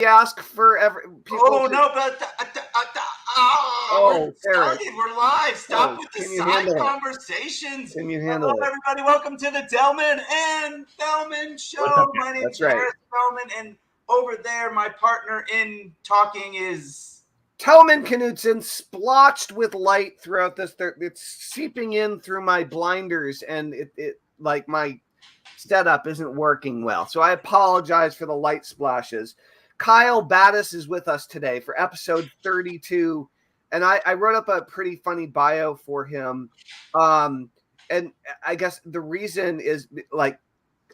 ask for people. Oh, no, but we're started. We're live. Stop with the side conversations. Can you handle it? Everybody, welcome to the Tellman and Fellman Show. My name is Harris Fellman, and over there, my partner in talking is Tellman Knutson, splotched with light throughout this. It's seeping in through my blinders, and it like my setup isn't working well. So I apologize for the light splashes. Kyle Battis is with us today for episode 32. And I wrote up a pretty funny bio for him. And I guess the reason is like,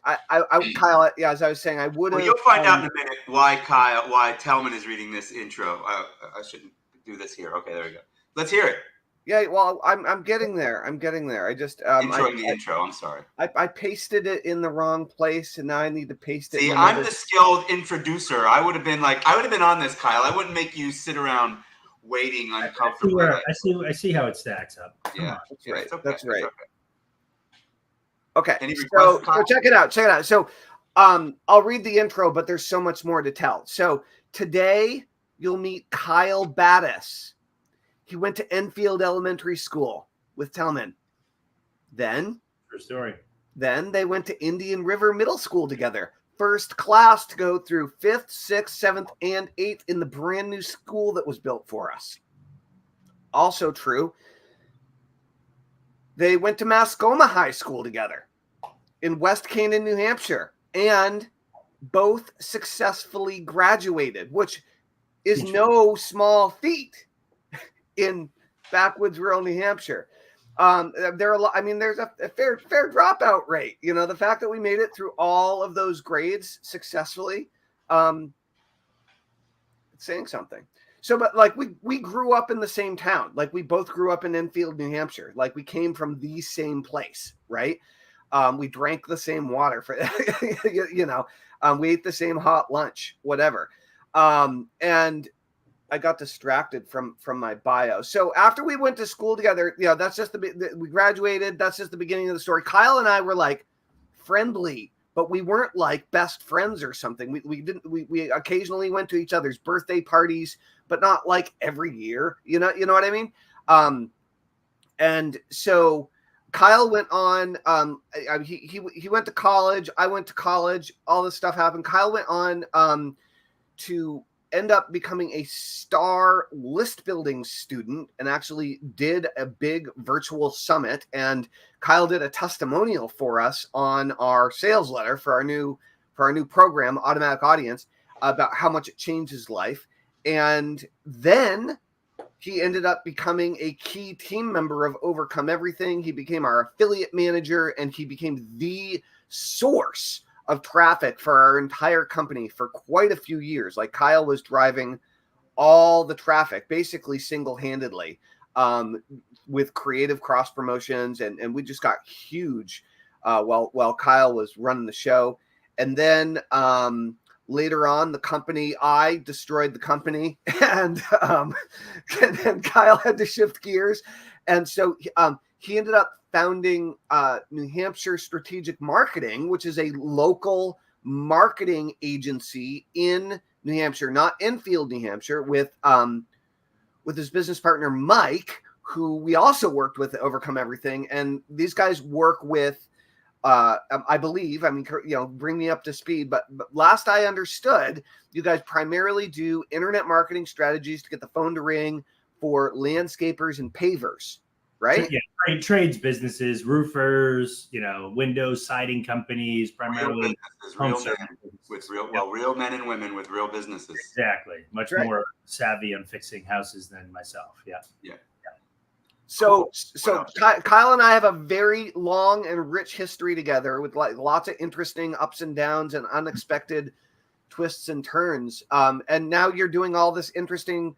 Kyle, yeah, as I was saying, I would have. Well, you'll find out in a minute why Tellman is reading this intro. I shouldn't do this here. Okay, there we go. Let's hear it. Yeah, well, I'm getting there. I just introing the intro. I'm sorry. I pasted it in the wrong place, and now I need to paste it. See, I'm the skilled introducer. I would have been on this, Kyle. I wouldn't make you sit around waiting uncomfortably. I see how it stacks up. Yeah, that's right. Okay. That's right. Okay. Okay. So check it out. So, I'll read the intro, but there's so much more to tell. So today you'll meet Kyle Battis. He went to Enfield Elementary School with Tellman. Then, true story. Then they went to Indian River Middle School together. First class to go through 5th, 6th, 7th, and 8th in the brand new school that was built for us. Also true. They went to Mascoma High School together in West Canaan, New Hampshire, and both successfully graduated, which is no small feat in backwoods rural New Hampshire. There are a lot. I mean, there's a fair dropout rate. You know, the fact that we made it through all of those grades successfully, it's saying something. So, but like we grew up in the same town. Like we both grew up in Enfield, New Hampshire. Like we came from the same place, right? We drank the same water for, we ate the same hot lunch, whatever. And I got distracted from my bio. So after we went to school together, that's just we graduated. That's just the beginning of the story. Kyle and I were like friendly, but we weren't like best friends or something. We occasionally went to each other's birthday parties, but not like every year. You know what I mean? And so Kyle went on. He went to college. I went to college. All this stuff happened. Kyle went on to end up becoming a star list building student and actually did a big virtual summit. And Kyle did a testimonial for us on our sales letter for our new program, Automatic Audience, about how much it changed his life. And then he ended up becoming a key team member of Overcome Everything. He became our affiliate manager, and he became the source of traffic for our entire company for quite a few years. Like Kyle was driving all the traffic, basically single-handedly, with creative cross promotions, and we just got huge while Kyle was running the show. And then later on, I destroyed the company, and then Kyle had to shift gears, and so he ended up founding New Hampshire Strategic Marketing, which is a local marketing agency in New Hampshire, not Enfield, New Hampshire, with his business partner, Mike, who we also worked with at Overcome Everything. And these guys work with, I believe, bring me up to speed, but last I understood, you guys primarily do internet marketing strategies to get the phone to ring for landscapers and pavers. Right? Yeah, trades businesses, roofers, window siding companies, primarily real men and women with real businesses. Exactly. Much more savvy on fixing houses than myself. Yeah. So Kyle and I have a very long and rich history together with lots of interesting ups and downs and unexpected twists and turns. And now you're doing all this interesting,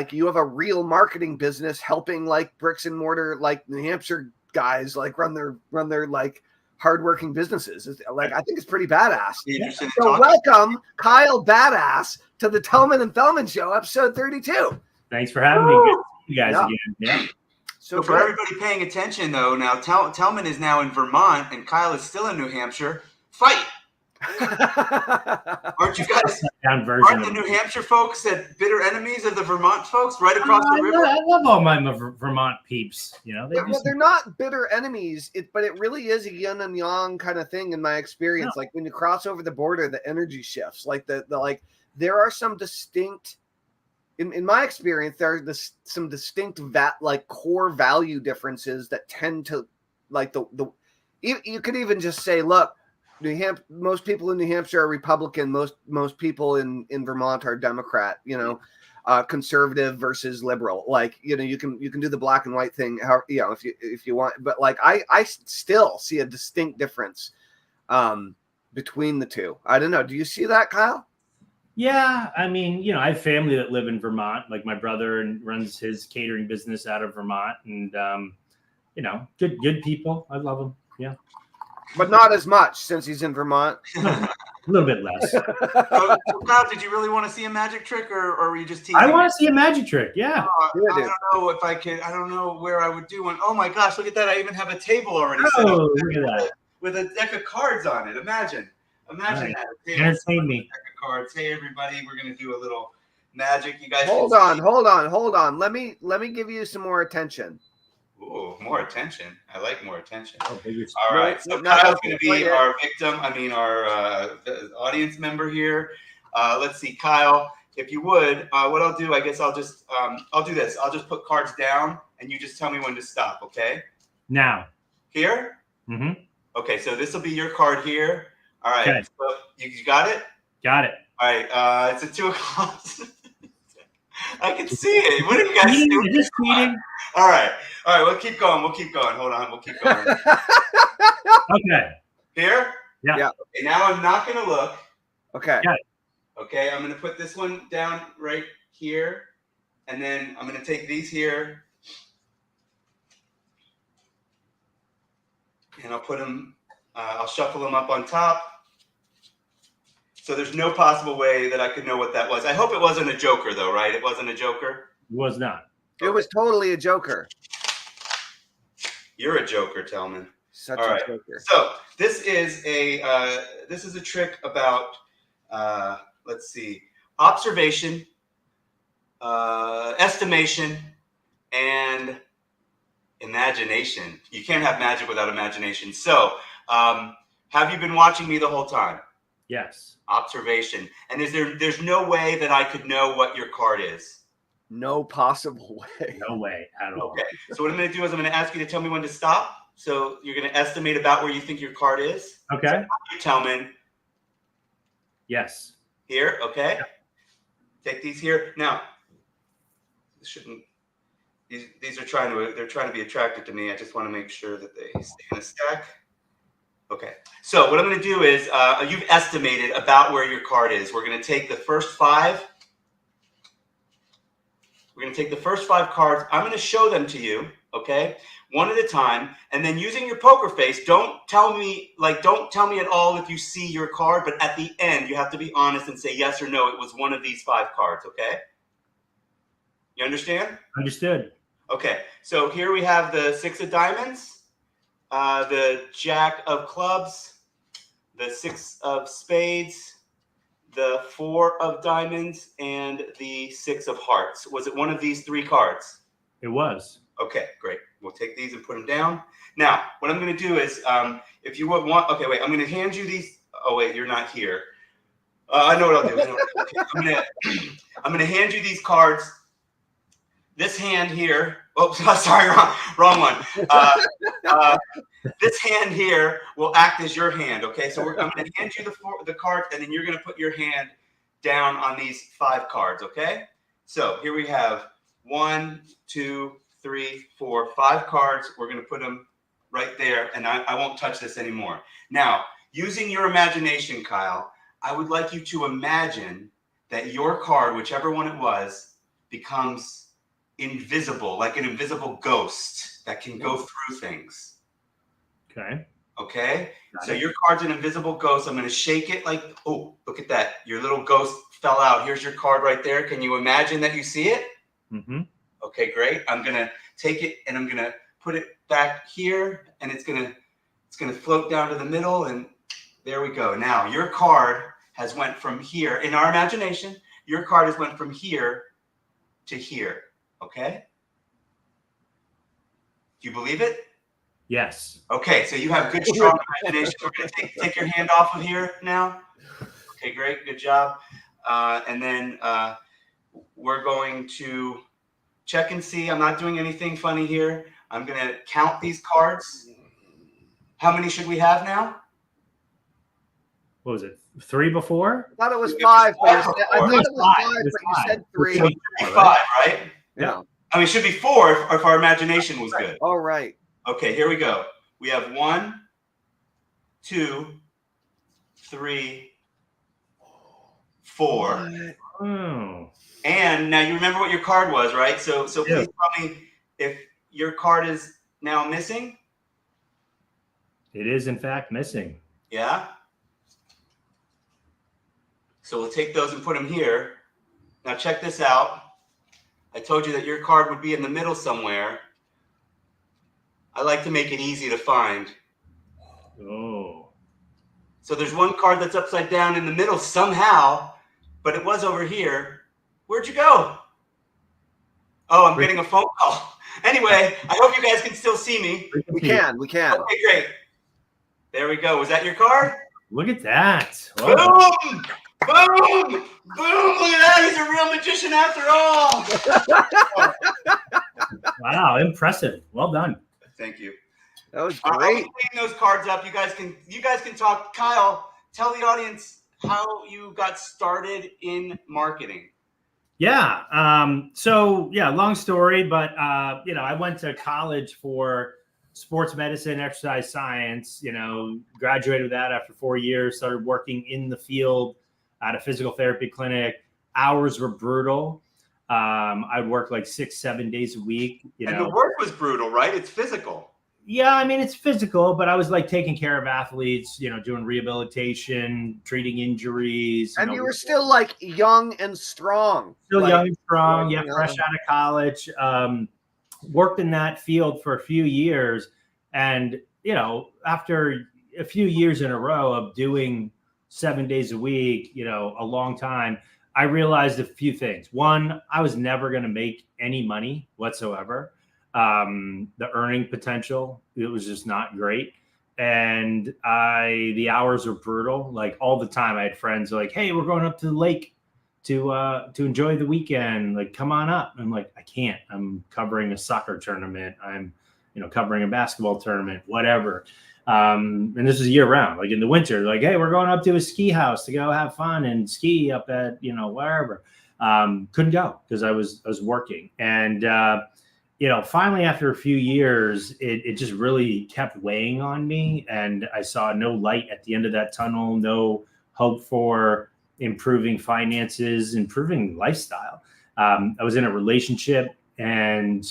you have a real marketing business helping like bricks and mortar, like New Hampshire guys, like run their like hardworking businesses. I think it's pretty badass. So welcome Kyle Battis to the Tellman and Fellman Show, episode 32. Thanks for having me. Good to see you guys again. Yeah. So for everybody paying attention though, now Tellman is now in Vermont and Kyle is still in New Hampshire. Fight. Aren't you guys? Down version. Aren't the New Hampshire folks that bitter enemies of the Vermont folks right across the river? I love all my Vermont peeps. You know, they're not bitter enemies. But it really is a yin and yang kind of thing in my experience. No. Like when you cross over the border, the energy shifts. Like the there are some distinct. In my experience, there are some distinct core value differences that tend to you could even just say, look, most people in New Hampshire are Republican. Most people in Vermont are Democrat. You know, conservative versus liberal. Like, you know, you can do the black and white thing. If you want, but like I still see a distinct difference between the two. I don't know. Do you see that, Kyle? Yeah, I mean, you know, I have family that live in Vermont. Like my brother runs his catering business out of Vermont, and you know, good people. I love them. Yeah, but not as much since he's in Vermont. A little bit less. So, Kyle, did you really want to see a magic trick, or were you just teasing? I want to see a magic trick. Yeah. I don't know if I could. I don't know where I would do one. Oh my gosh, look at that! I even have a table already set up look at that with a deck of cards on it. Imagine right. that. Entertain me. Cards. Hey everybody, we're gonna do a little magic. You guys hold on. Let me give you some more attention. Ooh, more attention. I like more attention. Oh, all right. So Kyle's gonna be our victim. I mean our audience member here. Let's see, Kyle, if you would, what I'll do, I guess I'll just I'll do this. I'll just put cards down and you just tell me when to stop, okay? Now. Here? Mm-hmm. Okay, so this will be your card here. All right. Okay. So you got it? Got it. All right, it's at 2:00. I can see it. What are you guys doing? Just tweeting. All right. We'll keep going. Hold on. We'll keep going. Okay. Here? Yeah. Okay, now I'm not going to look. Okay. Got it. Okay, I'm going to put this one down right here. And then I'm going to take these here. And I'll put them, I'll shuffle them up on top. So there's no possible way that I could know what that was. I hope it wasn't a joker, though, right? It wasn't a joker? It was not. It was totally a joker. You're a joker, Tellman. Such a joker. So this is a trick about let's see, observation, estimation, and imagination. You can't have magic without imagination. So have you been watching me the whole time? Yes. Observation. And there's no way that I could know what your card is? No possible way. No way at all. Okay. So what I'm going to do is I'm going to ask you to tell me when to stop. So you're going to estimate about where you think your card is. Okay. So you tell me. Yes. Here. Okay. Yeah. Take these here. Now, these are trying to be attracted to me. I just want to make sure that they stay in a stack. Okay, so what I'm going to do is you've estimated about where your card is. We're going to take the first 5. We're going to take the first 5 cards. I'm going to show them to you, okay, one at a time. And then using your poker face, don't tell me at all if you see your card. But at the end, you have to be honest and say yes or no. It was one of these 5 cards, okay? You understand? Understood. Okay, so here we have the 6 of diamonds. The Jack of clubs, the 6 of spades, the 4 of diamonds, and the 6 of hearts. Was it one of these 3 cards? It was. Okay, great. We'll take these and put them down. Now, what I'm going to do is, if you would want, okay, wait, I'm going to hand you these. Oh, wait, you're not here. I know what I'll do. Okay, I'm going to hand you these cards. This hand here. Oh, sorry, wrong one. This hand here will act as your hand. Okay, so I'm going to hand you the cards, and then you're going to put your hand down on these 5 cards. Okay. So here we have 1, 2, 3, 4, 5 cards. We're going to put them right there, and I won't touch this anymore. Now, using your imagination, Kyle, I would like you to imagine that your card, whichever one it was, becomes invisible, like an invisible ghost that can go through things. Okay. Okay. So your card's an invisible ghost. I'm going to shake it like, oh, look at that. Your little ghost fell out. Here's your card right there. Can you imagine that you see it? Mm-hmm. Okay, great. I'm going to take it and I'm going to put it back here, and it's going to float down to the middle, and There we go. Now your card has went from here in our imagination. Your card has went from here to here. Okay. Do you believe it? Yes. Okay. So you have good, strong imagination. We're going to take your hand off of here now. Okay, great. Good job. And then we're going to check and see. I'm not doing anything funny here. I'm going to count these cards. How many should we have now? What was it? 3 before? I thought it was 5. But I thought it was 5, It was but you said 3. So it should be 5, right? Yeah. I mean, it should be 4 if our imagination was good. All right. Okay, here we go. We have 1, 2, 3, 4. Oh. And now you remember what your card was, right? So please tell me if your card is now missing. It is, in fact, missing. Yeah. So we'll take those and put them here. Now check this out. I told you that your card would be in the middle somewhere. I like to make it easy to find. Oh. So there's one card that's upside down in the middle somehow, but it was over here. Where'd you go? Oh, I'm getting a phone call. Anyway, I hope you guys can still see me. We can. Okay, great. There we go. Was that your card? Look at that. Boom! Boom! Boom! Look at that. He's a real magician after all. Wow, impressive. Well done. Thank you. That was I'll great. be cleaning those cards up. You guys can talk. Kyle, tell the audience how you got started in marketing. Yeah. So long story, but I went to college for sports medicine, exercise science, graduated with that after 4 years, started working in the field at a physical therapy clinic. Hours were brutal. I'd work like 6-7 days a week. And the work was brutal, right? It's physical. Yeah, I mean, it's physical, but I was like taking care of athletes, doing rehabilitation, treating injuries. And you were still like young and strong. Still young and strong. Yeah, fresh out of college. Worked in that field for a few years. And, after a few years in a row of doing 7 days a week, a long time, I realized a few things. One, I was never going to make any money whatsoever. The earning potential, it was just not great. And the hours were brutal. Like all the time I had friends like, hey, we're going up to the lake to enjoy the weekend. Like, come on up. I'm like, I can't. I'm covering a soccer tournament. I'm, covering a basketball tournament, whatever. And this is year round, like in the winter, like, hey, we're going up to a ski house to go have fun and ski up at, wherever. Couldn't go because I was working. And, finally, after a few years, it just really kept weighing on me. And I saw no light at the end of that tunnel, no hope for improving finances, improving lifestyle. I was in a relationship and,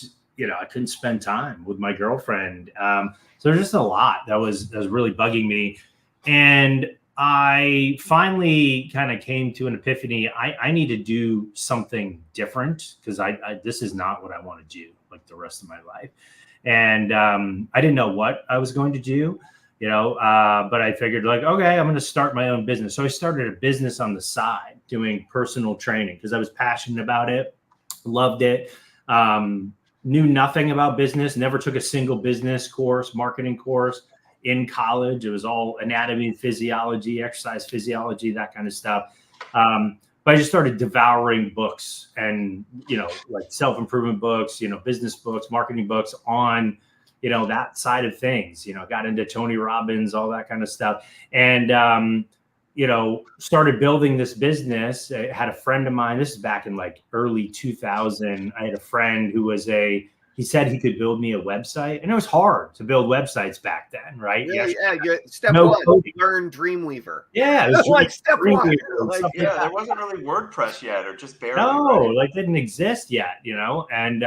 I couldn't spend time with my girlfriend. So there's just a lot that was really bugging me. And I finally kind of came to an epiphany. I need to do something different because this is not what I want to do like the rest of my life. And I didn't know what I was going to do, but I figured like, okay, I'm going to start my own business. So I started a business on the side doing personal training because I was passionate about it, loved it, knew nothing about business, never took a single business course, marketing course in college. It was all anatomy, physiology, exercise physiology, that kind of stuff. But I just started devouring books and, like self-improvement books, business books, marketing books on, that side of things, got into Tony Robbins, all that kind of stuff. And, started building this business. I had a friend of mine, this is back in like early 2000. I had a friend who was he said he could build me a website, and it was hard to build websites back then, right? Yeah. Step one, learn Dreamweaver. Yeah, it was like step one. There wasn't really WordPress yet, or just barely. No, right? like didn't exist yet, and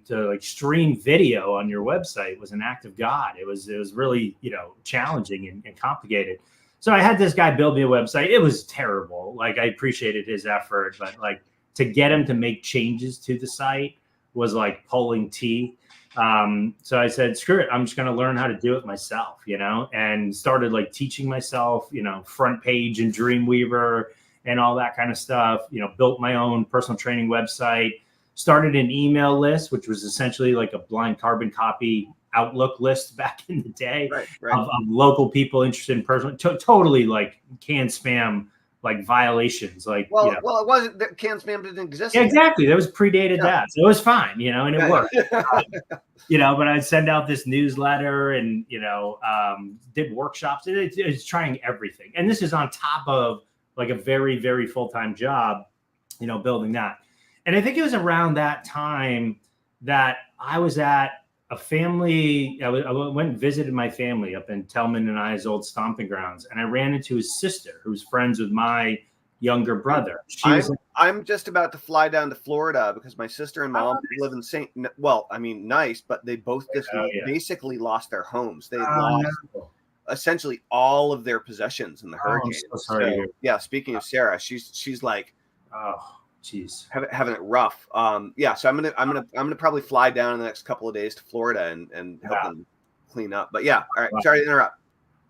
to like stream video on your website was an act of God. It was really challenging and complicated. So I had this guy build me a website. It was terrible. Like I appreciated his effort, but like to get him to make changes to the site was like pulling teeth. So I said, screw it. I'm just going to learn how to do it myself, and started like teaching myself, front page and Dreamweaver and all that kind of stuff, built my own personal training website, started an email list, which was essentially like a blind carbon copy Outlook list back in the day of local people interested in personal, totally like canned spam, like violations. Like, well, it wasn't that canned spam didn't exist. Yeah, exactly. That was predated that. So it was fine, and it worked. But I'd send out this newsletter and, did workshops. It's trying everything. And this is on top of like a very, very full-time job, building that. And I think it was around that time that I was at a family. I went and visited my family up in Tellman and I's old stomping grounds. And I ran into his sister, who was friends with my younger brother. I'm just about to fly down to Florida because my sister and mom live in nice, but they both just basically lost their homes. They lost essentially all of their possessions in the hurricane. I'm so sorry. Yeah, speaking of Sarah, she's like, oh, jeez, having it rough. So I'm gonna probably fly down in the next couple of days to Florida and help them clean up. But yeah, all right, sorry to interrupt.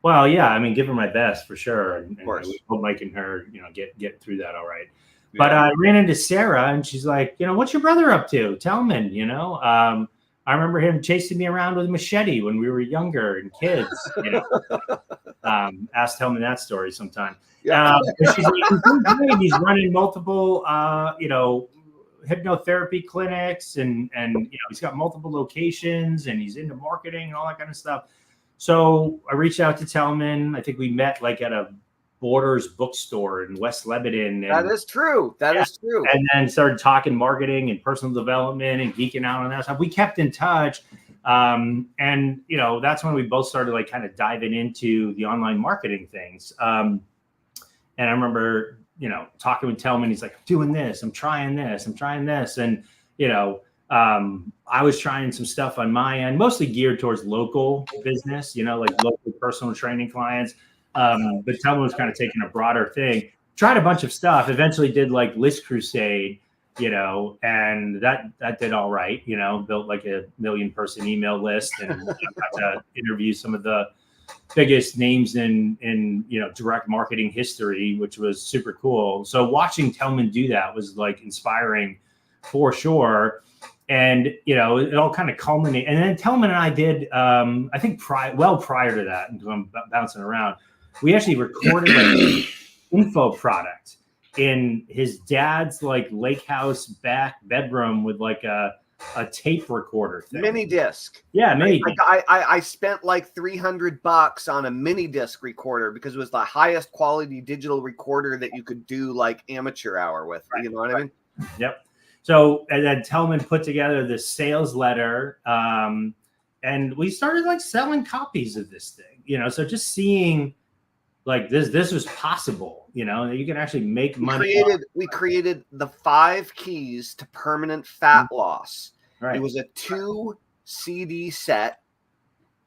Well, yeah, give her my best for sure. And I hope Mike and her, get through that all right. Yeah. But I ran into Sarah and she's like, what's your brother up to? Tellman, I remember him chasing me around with a machete when we were younger and kids, Ask Tellman that story sometime. Yeah. She's like, he's running multiple, hypnotherapy clinics and he's got multiple locations and he's into marketing and all that kind of stuff. So I reached out to Tellman. I think we met like at a Borders bookstore in West Lebanon. That is true. That is true. And then started talking marketing and personal development and geeking out on that stuff. We kept in touch. And, that's when we both started like kind of diving into the online marketing things. And I remember, talking with Tellman. He's like, I'm doing this. I'm trying this. And, I was trying some stuff on my end, mostly geared towards local business, like local personal training clients. But Tellman was kind of taking a broader thing, tried a bunch of stuff, eventually did like List Crusade, and that did all right, built like a 1 million person email list and got to interview some of the biggest names in direct marketing history, which was super cool. So watching Tellman do that was like inspiring for sure. And, it all kind of culminated. And then Tellman and I did, I think prior to that, because I'm bouncing around, we actually recorded an info product in his dad's like lake house back bedroom with like a tape recorder thing. Mini disc. Yeah, mini. I spent like $300 on a mini disc recorder because it was the highest quality digital recorder that you could do like amateur hour with. Right, you know what I mean? Yep. So, and then Tellman put together this sales letter, and we started like selling copies of this thing, so just seeing like this was possible, you can actually make money. We created the 5 keys to permanent fat loss. Right. It was a 2 CD set,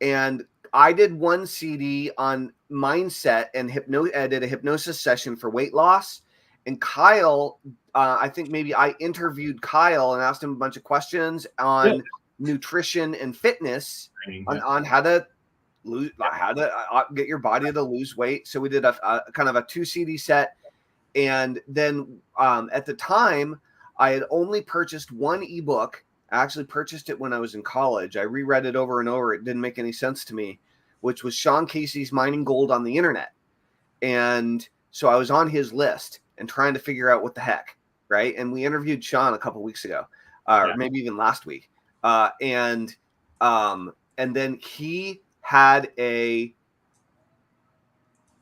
and I did 1 CD on mindset and I did a hypnosis session for weight loss. And Kyle, I think maybe I interviewed Kyle and asked him a bunch of questions on nutrition and fitness, on how to get your body to lose weight. So we did a kind of a 2 CD set. And then at the time, I had only purchased 1 ebook. I actually purchased it when I was in college. I reread it over and over. It didn't make any sense to me, which was Sean Casey's Mining Gold on the Internet. And so I was on his list and trying to figure out what the heck, right? And we interviewed Sean a couple weeks ago, or maybe even last week. And then he had a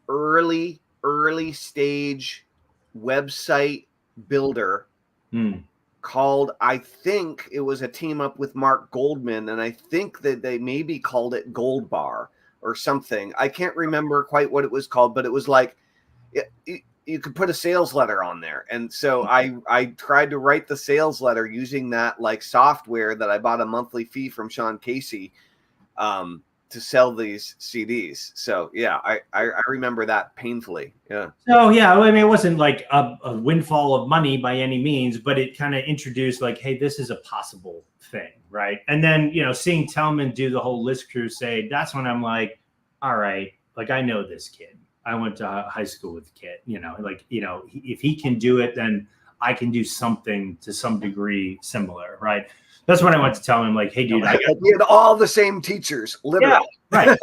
early stage website builder called, I think it was a team up with Mark Goldman, and I think that they maybe called it Gold Bar or something. I can't remember quite what it was called, but it was like you could put a sales letter on there. And so I tried to write the sales letter using that like software that I bought a monthly fee from Sean Casey. to sell these CDs. So yeah, I remember that painfully. Yeah. So yeah, I mean, it wasn't like a windfall of money by any means, but it kind of introduced like, hey, this is a possible thing, right? And then, you know, seeing Tellman do the whole List Crusade, that's when I'm like, all right, like I know this kid. I went to high school with the kid, you know, like, you know, if he can do it, then I can do something to some degree similar, right? That's when I went to tell him, like, hey, dude, we had all the same teachers, literally. Yeah, right.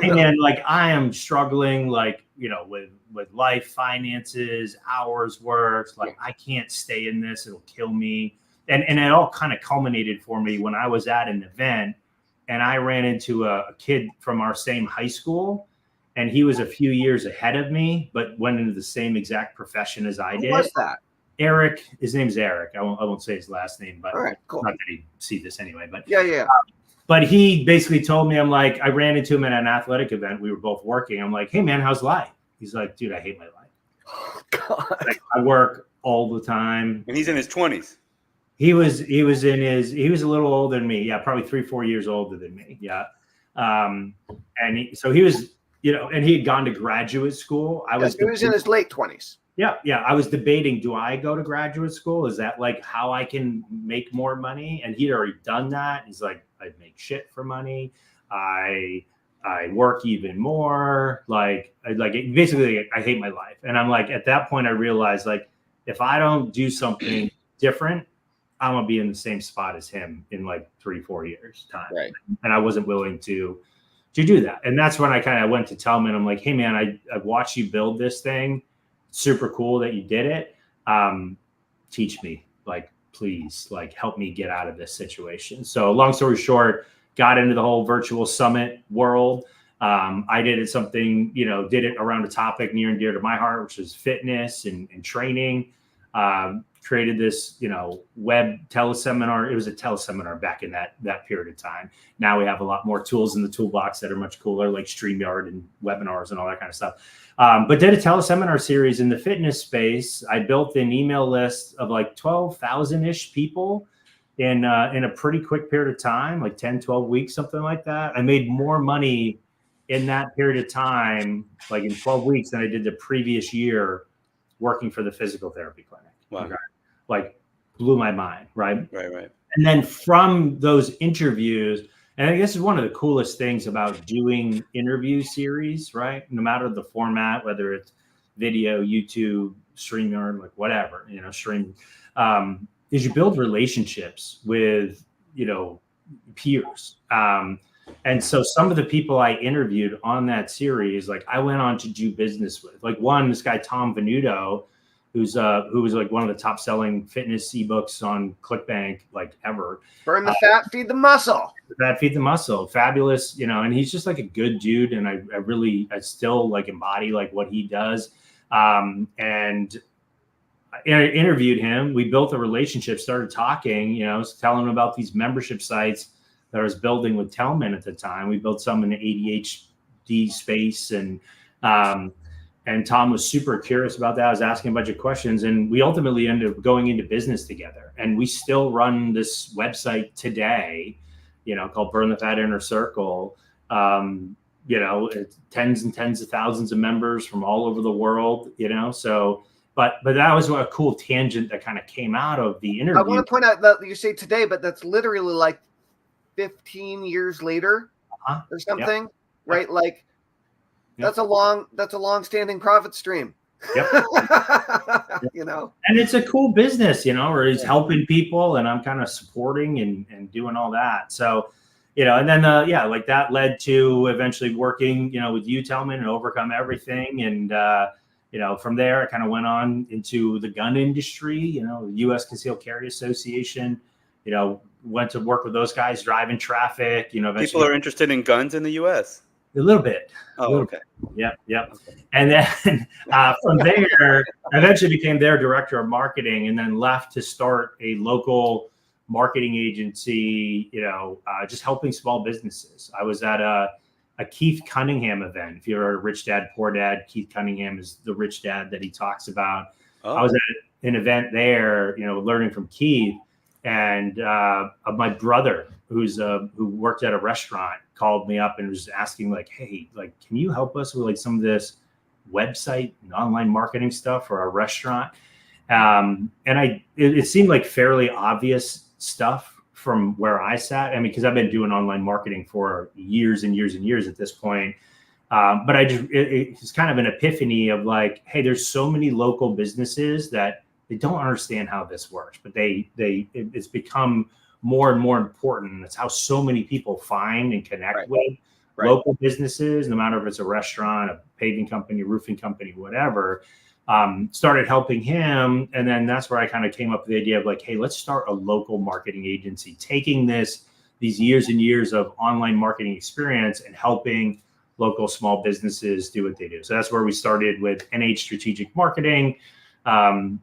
Hey, man, like, I am struggling, like, you know, with life, finances, hours worked. Like, I can't stay in this. It'll kill me. And it all kind of culminated for me when I was at an event and I ran into a kid from our same high school. And he was a few years ahead of me, but went into the same exact profession as I did. Who was that? Eric, his name's Eric. I won't say his last name, but all right, cool. Not that he'd see this anyway. But yeah. But he basically told me, I'm like, I ran into him at an athletic event. We were both working. I'm like, hey man, how's life? He's like, dude, I hate my life. Oh, God. Like, I work all the time. And he's in his 20s. He was a little older than me. Yeah, probably 3-4 years older than me. Yeah. So he was, you know, and he had gone to graduate school. He was in his late 20s. Yeah. I was debating, do I go to graduate school? Is that like how I can make more money? And he'd already done that. He's like, I make shit for money. I work even more. Basically, I hate my life. And I'm like, at that point, I realized, like, if I don't do something different, I'm gonna be in the same spot as him in like 3-4 years time. Right. And I wasn't willing to do that. And that's when I kind of went to Tellman. I'm like, hey man, I watched you build this thing. Super cool that you did it. Teach me, like, please, like, help me get out of this situation. So long story short, got into the whole virtual summit world. I did it around a topic near and dear to my heart, which is fitness and training. Created this, you know, web teleseminar. It was a teleseminar back in that period of time. Now we have a lot more tools in the toolbox that are much cooler, like StreamYard and webinars and all that kind of stuff. But did a teleseminar series in the fitness space. I built an email list of like 12,000-ish people in a pretty quick period of time, like 10, 12 weeks, something like that. I made more money in that period of time, like in 12 weeks, than I did the previous year working for the physical therapy clinic. Wow. Okay. Like, blew my mind, right? Right. And then from those interviews, and I guess it's one of the coolest things about doing interview series, right? No matter the format, whether it's video, YouTube, StreamYard, like whatever, you know, is you build relationships with, you know, peers. And so some of the people I interviewed on that series, like, I went on to do business with, like, this guy, Tom Venuto, who was like one of the top selling fitness ebooks on ClickBank, like, ever. Burn the fat, feed the muscle. Feed the muscle. Fabulous, you know, and he's just like a good dude. And I still like embody like what he does. And I interviewed him. We built a relationship, started talking, you know, telling him about these membership sites that I was building with Tellman at the time. We built some in the ADHD space, and Tom was super curious about that. I was asking a bunch of questions, and we ultimately ended up going into business together. And we still run this website today, you know, called Burn the Fat Inner Circle. You know, it's tens and tens of thousands of members from all over the world, you know. So, but that was a cool tangent that kind of came out of the interview. I want to point out that you say today, but that's literally like 15 years later or something, yep. Right? Like, yep. That's a long-standing profit stream. Yep. You know, and it's a cool business, you know, where he's helping people, and I'm kind of supporting and doing all that. So, you know, and then like that led to eventually working, you know, with you, Tellman, and Overcome Everything, and you know, from there I kind of went on into the gun industry, you know, the U.S. Concealed Carry Association, you know, went to work with those guys, driving Traiffic, you know. People are interested in guns in the U.S. A little bit. Oh, okay. Yeah. Okay. And then from there, I eventually became their director of marketing, and then left to start a local marketing agency, you know, just helping small businesses. I was at a Keith Cunningham event. If you're a Rich Dad, Poor Dad, Keith Cunningham is the rich dad that he talks about. Oh. I was at an event there, you know, learning from Keith. And my brother, who worked at a restaurant, called me up and was asking like, hey, like, can you help us with like some of this website and online marketing stuff for our restaurant? And it seemed like fairly obvious stuff from where I sat. I mean, because I've been doing online marketing for years and years and years at this point. But it's kind of an epiphany of like, hey, there's so many local businesses that they don't understand how this works, but it's become more and more important. That's how so many people find and connect with local businesses, no matter if it's a restaurant, a paving company, roofing company, whatever. Started helping him. And then that's where I kind of came up with the idea of like, hey, let's start a local marketing agency, taking these years and years of online marketing experience and helping local small businesses do what they do. So that's where we started with NH Strategic Marketing,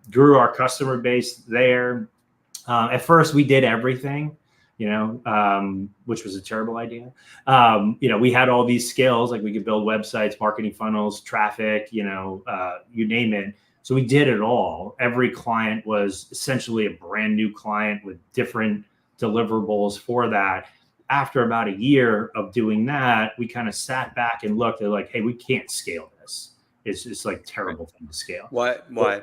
grew our customer base there. At first we did everything, which was a terrible idea. We had all these skills, like we could build websites, marketing funnels, traffic, you name it. So we did it all. Every client was essentially a brand new client with different deliverables for that. After about a year of doing that, we kind of sat back and looked at like, hey, we can't scale this. It's like terrible thing to scale. Why?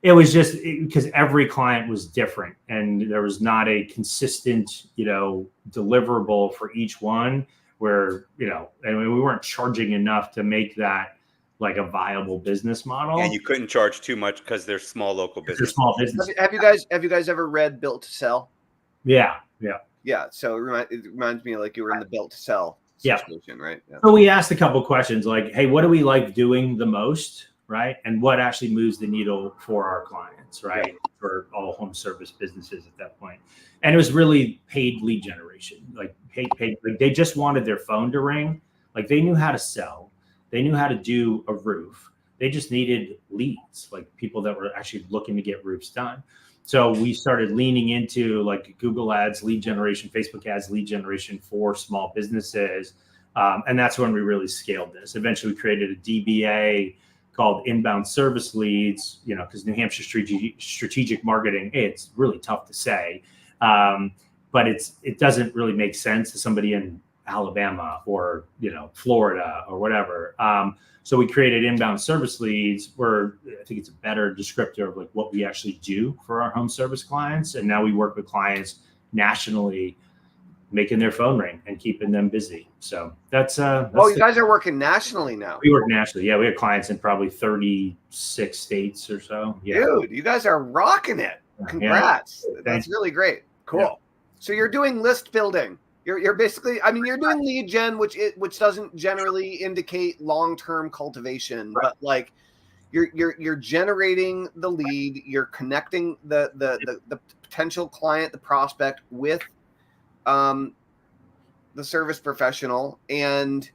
It was just because every client was different and there was not a consistent, deliverable for each one where, and we weren't charging enough to make that like a viable business model. And you couldn't charge too much because they're small local businesses. They're small businesses. Have you guys ever read Built to Sell? Yeah. Yeah. So it reminds me like you were in the Built to Sell situation, right? Yeah. So we asked a couple questions like, hey, what do we like doing the most? Right. And what actually moves the needle for our clients, right? Yeah. For all home service businesses at that point. And it was really paid lead generation, like paid, like they just wanted their phone to ring. Like they knew how to sell. They knew how to do a roof. They just needed leads, like people that were actually looking to get roofs done. So we started leaning into like Google ads, lead generation, Facebook ads, lead generation for small businesses. And that's when we really scaled this. Eventually we created a DBA called Inbound Service Leads, because New Hampshire strategic marketing, it's really tough to say, but it doesn't really make sense to somebody in Alabama or, Florida or whatever. So we created Inbound Service Leads where I think it's a better descriptor of like what we actually do for our home service clients. And now we work with clients nationally, making their phone ring and keeping them busy. So that's you guys are working nationally now. We work nationally. Yeah, we have clients in probably 36 states or so. Yeah. Dude, you guys are rocking it. Congrats. Yeah. That's really great. Cool. Yeah. So you're doing list building. You're basically, you're doing lead gen, which doesn't generally indicate long-term cultivation, but like you're generating the lead, you're connecting the potential client, the prospect with the service professional. And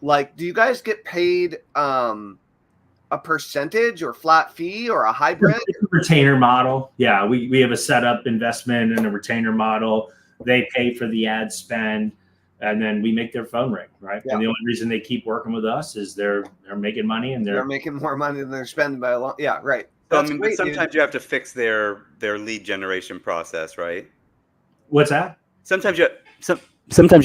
like, do you guys get paid a percentage or flat fee or a hybrid? It's a retainer model. Yeah, we have a setup investment and a retainer model. They pay for the ad spend and then we make their phone ring, right? Yeah. And the only reason they keep working with us is they're making money and they're making more money than they're spending by a lot. Yeah, right. So, but sometimes you have to fix their lead generation process, right? What's that? Sometimes you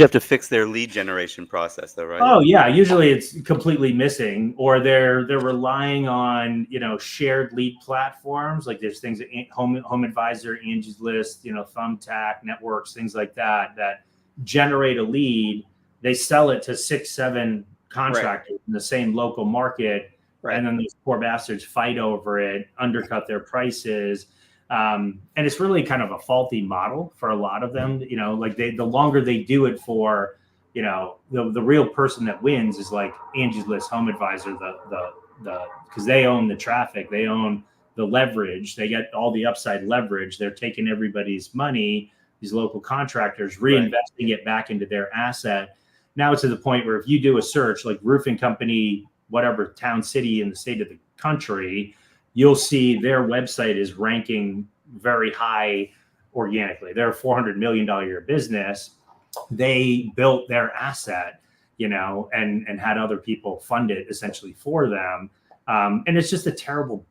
have to fix their lead generation process, though, right? Oh yeah, usually it's completely missing, or they're relying on shared lead platforms. Like there's things that Home Advisor, Angie's List, Thumbtack, networks, things like that generate a lead. They sell it to 6-7 contractors in the same local market, and then these poor bastards fight over it, undercut their prices. And it's really kind of a faulty model for a lot of them. Like the longer they do it for, the real person that wins is like Angie's List, Home Advisor, because they own the traffic, they own the leverage, they get all the upside leverage. They're taking everybody's money, these local contractors, reinvesting it back into their asset. Now it's to the point where if you do a search, like roofing company, whatever town, city in the state of the country, you'll see their website is ranking very high organically. They're a $400 million a year business. They built their asset, and had other people fund it essentially for them. And it's just a terrible,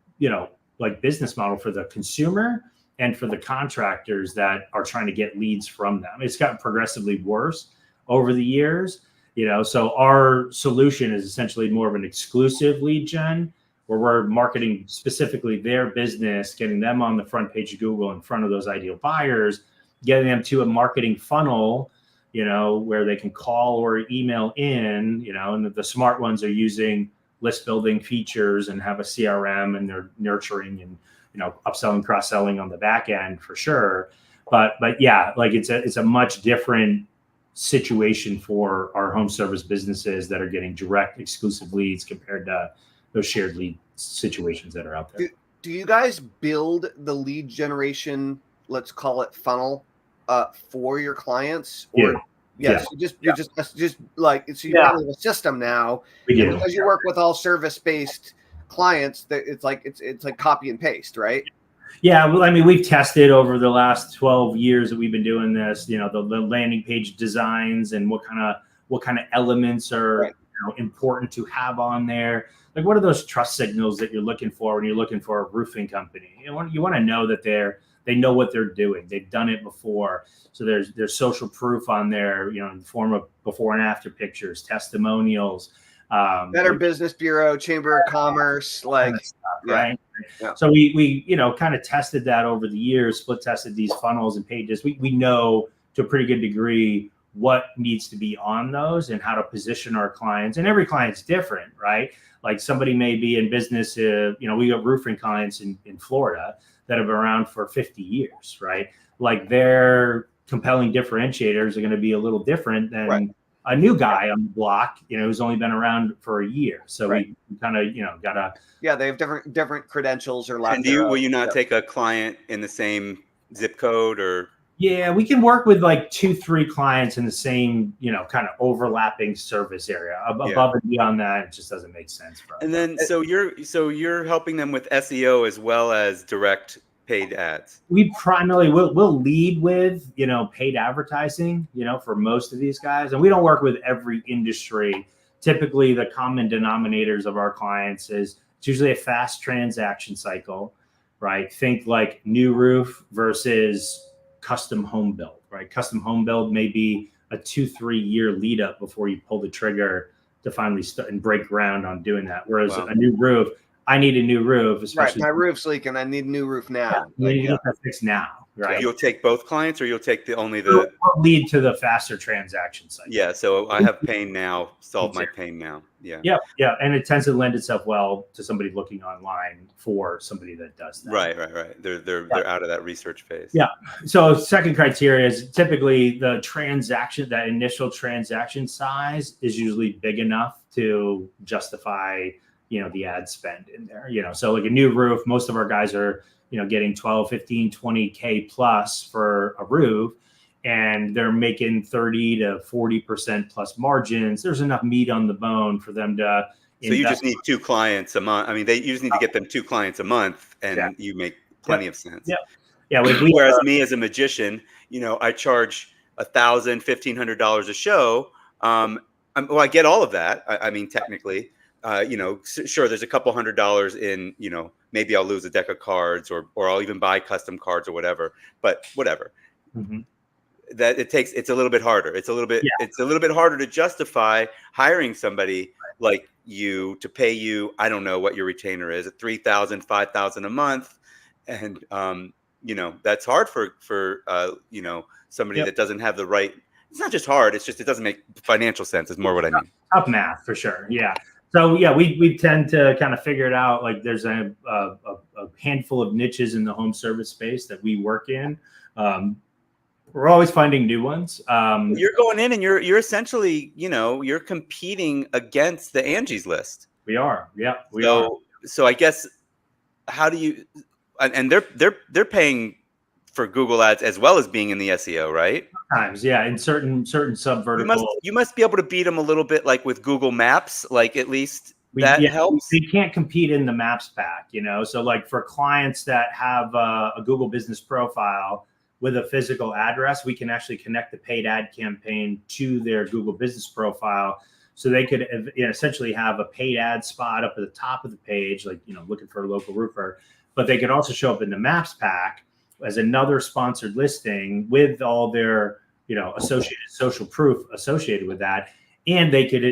like business model for the consumer. and for the contractors that are trying to get leads from them. It's gotten progressively worse over the years, so our solution is essentially more of an exclusive lead gen, where we're marketing specifically their business, getting them on the front page of Google in front of those ideal buyers, getting them to a marketing funnel, where they can call or email in, and the smart ones are using list building features and have a CRM, and they're nurturing and, upselling, cross-selling on the back end for sure. But yeah, like it's a much different situation for our home service businesses that are getting direct exclusive leads compared to those shared lead situations that are out there. Do you guys build the lead generation, let's call it funnel, for your clients? Or yes, you're just like, so you have a system now, and because you work with all service-based clients, that it's like copy and paste, right? Yeah, well, I mean, we've tested over the last 12 years that we've been doing this, the landing page designs and what kind of elements are important to have on there. Like, what are those trust signals that you're looking for when you're looking for a roofing company? You want to know that they know what they're doing. They've done it before. So there's social proof on there, in the form of before and after pictures, testimonials. Better Business Bureau, Chamber of Commerce, like stuff, right? Yeah. So we kind of tested that over the years, split tested these funnels and pages. We know to a pretty good degree what needs to be on those and how to position our clients. And every client's different, right? Like, somebody may be in business, we got roofing clients in Florida that have been around for 50 years, right? Like, their compelling differentiators are going to be a little different than a new guy on the block, who's only been around for a year. So we kind of, gotta. Yeah, they have different credentials or lack. And will you not take a client in the same zip code or? Yeah, we can work with like 2-3 clients in the same, kind of overlapping service area. Above and beyond that, it just doesn't make sense for us. And then, so you're helping them with SEO as well as direct paid ads. We primarily we'll lead with, paid advertising, for most of these guys. And we don't work with every industry. Typically, the common denominators of our clients is it's usually a fast transaction cycle, right? Think like new roof versus custom home build, right? Custom home build may be a 2-3 year lead up before you pull the trigger to finally start and break ground on doing that. Whereas a new roof, I need a new roof, especially my roof's leaking. I need a new roof now. You need to fix now, right? You'll take both clients, or you'll take only the we'll lead to the faster transaction cycle. Yeah, so I have pain now. Solve my pain now. Yeah. Yeah, and it tends to lend itself well to somebody looking online for somebody that does that. Right. They're out of that research phase. Yeah. So second criteria is typically the transaction. That initial transaction size is usually big enough to justify, the ad spend in there. So like a new roof, most of our guys are, getting 12, 15, 20K plus for a roof, and they're making 30 to 40% plus margins. There's enough meat on the bone for them to. So you just need 2 clients a month. I mean, you just need to get them 2 clients a month, and you make plenty of sense. Yeah. Whereas me as a magician, I charge $1,000, $1,500 a show. I get all of that. I mean, technically. Sure, there's a couple $100 in, maybe I'll lose a deck of cards or I'll even buy custom cards or whatever, but whatever. Mm-hmm. It's a little bit harder. It's a little bit harder to justify hiring somebody like you to pay you. I don't know what your retainer is at $3,000, $5,000 a month. And, that's hard for somebody that doesn't have the right. It's not just hard. It's just, it doesn't make financial sense. It's more what I mean. Tough math for sure. Yeah. So we tend to kind of figure it out. Like, there's a handful of niches in the home service space that we work in. We're always finding new ones. You're going in and you're essentially, you're competing against the Angie's List. We are. Yeah. We are. So I guess, how do you? And they're paying for Google ads as well as being in the SEO, right? Sometimes, yeah. In certain sub verticals, you must be able to beat them a little bit, like with Google Maps. Like, at least that helps. We can't compete in the Maps pack, So like for clients that have a Google business profile with a physical address, we can actually connect the paid ad campaign to their Google business profile. So they could essentially have a paid ad spot up at the top of the page, like, looking for a local roofer, but they could also show up in the Maps pack as another sponsored listing with all their, associated social proof associated with that. And they could,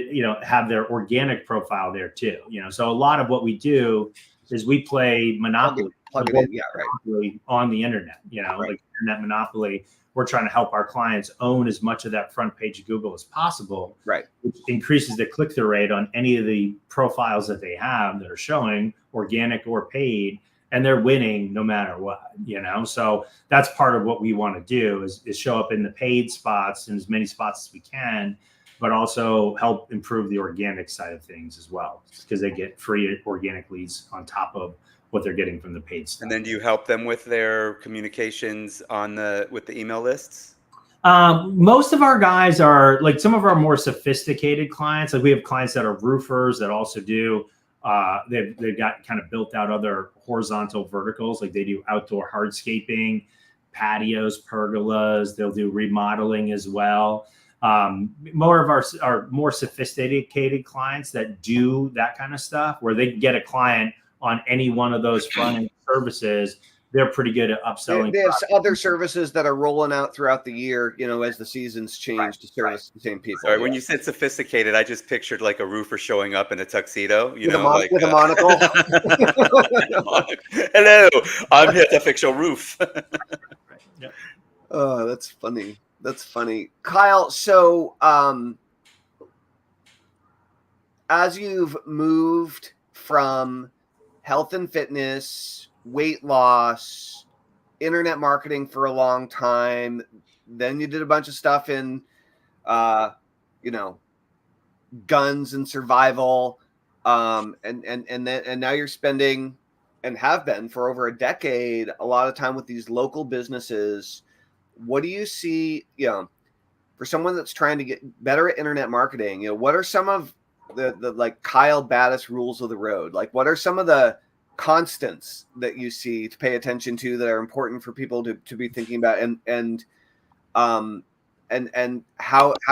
have their organic profile there too. So a lot of what we do is we play Monopoly. Plug it in. Yeah, right. On the internet, right. Like internet monopoly. We're trying to help our clients own as much of that front page of Google as possible. Right. Which increases the click-through rate on any of the profiles that they have that are showing, organic or paid, and they're winning no matter what, So that's part of what we want to do is show up in the paid spots in as many spots as we can, but also help improve the organic side of things as well, because they get free organic leads on top of what they're getting from the paid stuff. And then do you help them with their communications with the email lists? Most of our guys are like some of our more sophisticated clients. Like we have clients that are roofers that also do, they've got kind of built out other horizontal verticals. Like they do outdoor hardscaping, patios, pergolas. They'll do remodeling as well. More of our more sophisticated clients that do that kind of stuff where they can get a client on any one of those front-end services, they're pretty good at upselling. There's other services that are rolling out throughout the year, as the seasons change to service the same people. Sorry, when you said sophisticated, I just pictured like a roofer showing up in a tuxedo, with a monocle. Hello, I'm here to fix your roof. Yeah. Oh, that's funny. That's funny. Kyle, so as you've moved from health and fitness, weight loss, internet marketing for a long time, then you did a bunch of stuff in, guns and survival, and now you're spending, and have been for over a decade, a lot of time with these local businesses. What do you see, for someone that's trying to get better at internet marketing? What are some of the like Kyle Battis rules of the road? Like, what are some of the constants that you see to pay attention to that are important for people to be thinking about, and how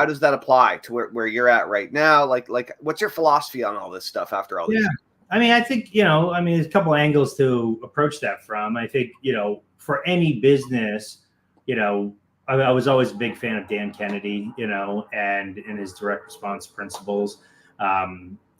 does that apply to where you're at right now? Like what's your philosophy on all this stuff after all this? Yeah. I mean, I think, there's a couple angles to approach that from. I think, for any business, I was always a big fan of Dan Kennedy, and in his direct response principles.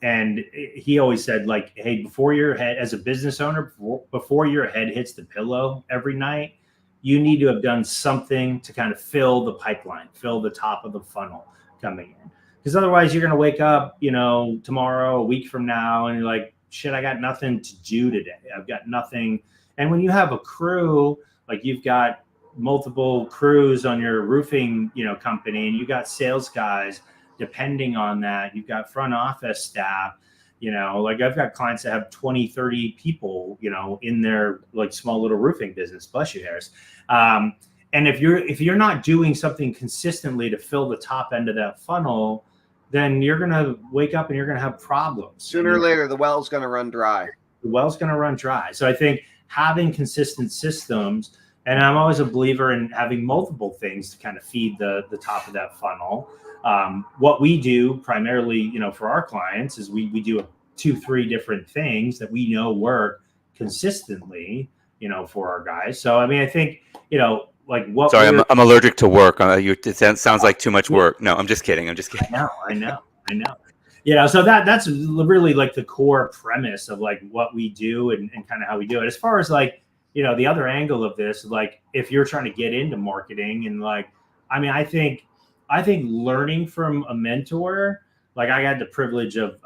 And he always said, like, hey, before your head, as a business owner, before your head hits the pillow every night, you need to have done something to kind of fill the pipeline, fill the top of the funnel coming in. Because otherwise you're going to wake up, tomorrow, a week from now, and you're like, shit, I got nothing to do today. I've got nothing. And when you have a crew, like you've got multiple crews on your roofing, company, and you got sales guys depending on that, you've got front office staff, like I've got clients that have 20, 30 people, in their like small little roofing business, bless you, Harris. And if you're not doing something consistently to fill the top end of that funnel, then you're going to wake up and you're going to have problems. Sooner or later, the well's going to run dry. The well's going to run dry. So I think having consistent systems, and I'm always a believer in having multiple things to kind of feed the top of that funnel. What we do primarily, for our clients is we do 2-3 different things that we know work consistently, for our guys. So, I mean, I think, like what. Sorry, I'm allergic to work. It sounds like too much work. No, I'm just kidding. I know. So that's really like the core premise of like what we do and kind of how we do it. As far as like, the other angle of this, like if you're trying to get into marketing and like, I mean, I think learning from a mentor, like I had the privilege of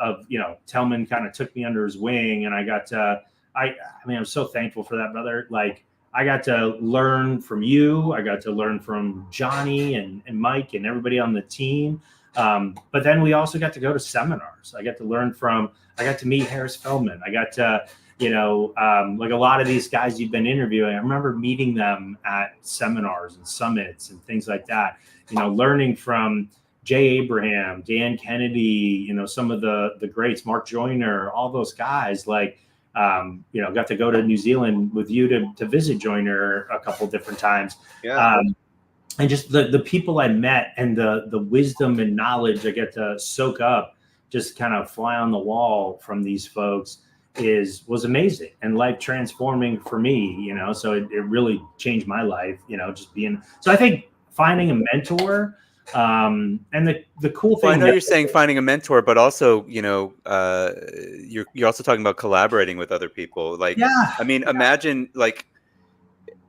Tellman kind of took me under his wing, and I got to, I'm so thankful for that, brother. Like I got to learn from you. I got to learn from Johnny and Mike and everybody on the team. But then we also got to go to seminars. I got to meet Harris Feldman. I got to, like a lot of these guys you've been interviewing, I remember meeting them at seminars and summits and things like that, learning from Jay Abraham, Dan Kennedy, some of the greats, Mark Joyner, all those guys, like, got to go to New Zealand with you to visit Joyner a couple different times. Yeah. And just the people I met and the wisdom and knowledge I get to soak up, just kind of fly on the wall from these folks. was amazing and life transforming for me, you know, so it really changed my life, you know, just being, so I think finding a mentor, and the cool thing. Well, I know you're saying finding a mentor, but also, you know, you're also talking about collaborating with other people. Like, Yeah. I mean, imagine like,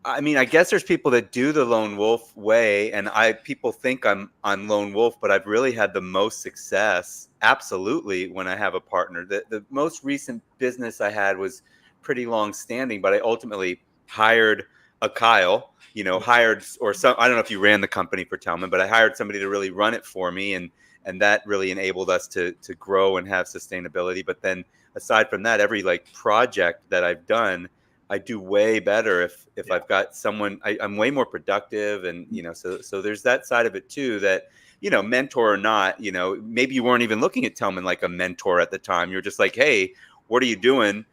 I mean, I guess there's people that do the lone wolf way, and people think I'm lone wolf, but I've really had the most success, absolutely, when I have a partner. The most recent business I had was pretty long standing, but I ultimately hired a Kyle, you know, or some, I don't know if you ran the company for Tellman, but I hired somebody to really run it for me, and that really enabled us to grow and have sustainability. But then aside from that, every like project that I've done, I do way better if I've got someone. I'm way more productive, and you know, so there's that side of it too. That, you know, mentor or not, you know, maybe you weren't even looking at Tellman like a mentor at the time. You're just like, hey, what are you doing?